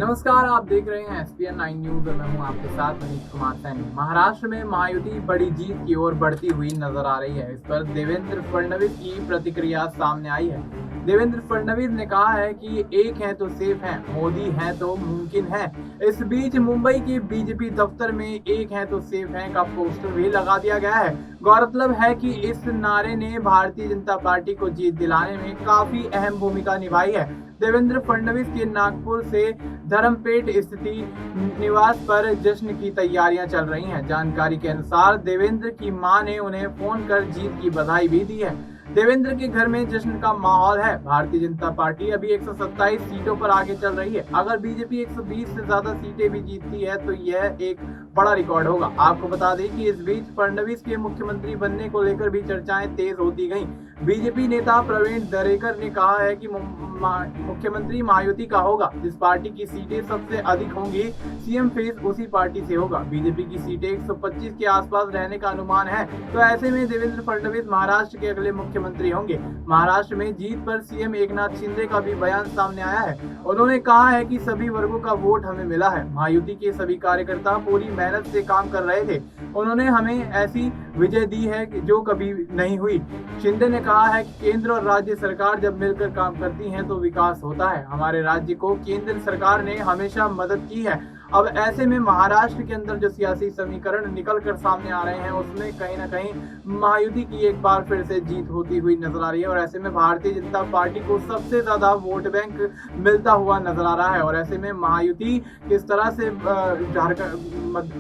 नमस्कार, आप देख रहे हैं एसपीएन 9 न्यूज और मैं हूं आपके साथ मनीष कुमार सैनी। महाराष्ट्र में महायुति बड़ी जीत की ओर बढ़ती हुई नजर आ रही है। इस पर देवेंद्र फडणवीस की प्रतिक्रिया सामने आई है। देवेंद्र फडणवीस ने कहा है कि एक है तो सेफ है, मोदी है तो मुमकिन है। इस बीच मुंबई के बीजेपी दफ्तर में एक है तो सेफ है का पोस्टर भी लगा दिया गया है। गौरतलब है कि इस नारे ने भारतीय जनता पार्टी को जीत दिलाने में काफी अहम भूमिका निभाई है। देवेंद्र फडणवीस के नागपुर से धर्मपेट स्थित निवास पर जश्न की तैयारियां चल रही हैं। जानकारी के अनुसार देवेंद्र की मां ने उन्हें फोन कर जीत की बधाई भी दी है। देवेंद्र के घर में जश्न का माहौल है। भारतीय जनता पार्टी अभी 127 सीटों पर आगे चल रही है। अगर बीजेपी 120 से ज्यादा सीटें भी जीतती है तो यह एक बड़ा रिकॉर्ड होगा। आपको बता दें कि इस बीच फडणवीस के मुख्यमंत्री बनने को लेकर भी चर्चाएं तेज होती गईं। बीजेपी नेता प्रवीण दरेकर ने कहा है कि मुख्यमंत्री महायुति का होगा। जिस पार्टी की सीटें सबसे अधिक होंगी, सीएम फेस उसी पार्टी से होगा। बीजेपी की सीटें 125 के आसपास रहने का अनुमान है, तो ऐसे में देवेंद्र फडणवीस महाराष्ट्र के अगले मुख्यमंत्री होंगे। महाराष्ट्र में जीत पर सीएम एकनाथ शिंदे का भी बयान सामने आया है। उन्होंने कहा है कि सभी वर्गों का वोट हमें मिला है। महायुति के सभी कार्यकर्ता पूरी मेहनत से काम कर रहे थे। उन्होंने हमें ऐसी विजय दी है जो कभी नहीं हुई। शिंदे ने कहा है कि केंद्र और राज्य सरकार जब मिलकर काम करती हैं तो विकास होता है। हमारे राज्य को केंद्र सरकार ने हमेशा मदद की है। अब ऐसे में महाराष्ट्र के अंदर जो सियासी समीकरण निकल कर सामने आ रहे हैं, उसमें कहीं ना कहीं महायुति की एक बार फिर से जीत होती हुई नजर आ रही है। और ऐसे में भारतीय जनता पार्टी को सबसे ज्यादा वोट बैंक मिलता हुआ नजर आ रहा है। और ऐसे में महायुति किस तरह से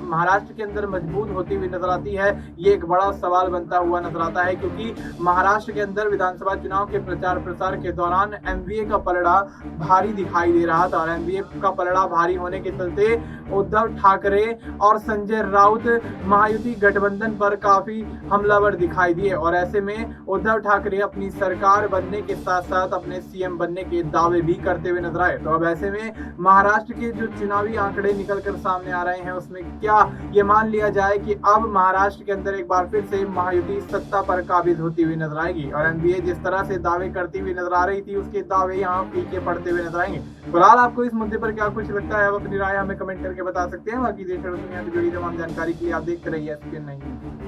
महाराष्ट्र के अंदर मजबूत होती हुई नजर आती है, ये एक बड़ा सवाल बनता हुआ नजर आता है। क्योंकि महाराष्ट्र के अंदर विधानसभा चुनाव के प्रचार प्रसार के दौरान एमवीए का पलड़ा भारी दिखाई दे रहा था। और एमवीए का पलड़ा भारी होने के चलते उद्धव ठाकरे और संजय राउत महायुति गठबंधन पर काफी हमलावर दिखाई दिए। और ऐसे में उद्धव ठाकरे अपनी सरकार बनने के साथ साथ अपने सीएम बनने के दावे भी करते हुए नजर आए। तो अब ऐसे में महाराष्ट्र के जो चुनावी आंकड़े निकलकर सामने आ रहे हैं, उसमें क्या ये मान लिया जाए कि अब महाराष्ट्र के अंदर एक बार फिर से महायुति सत्ता पर काबिज होती हुई नजर आएगी। और एनडीए जिस तरह से दावे करती हुई नजर आ रही थी, उसके दावे यहाँ फीके पड़ते हुए नजर आएंगे। फिलहाल आपको इस मुद्दे पर क्या कुछ लगता है, आप अपनी राय हमें कमेंट करके बता सकते हैं। बाकी देश और दुनिया से जुड़ी तमाम जानकारी के लिए आप देखते रहिए एसपीएन 9।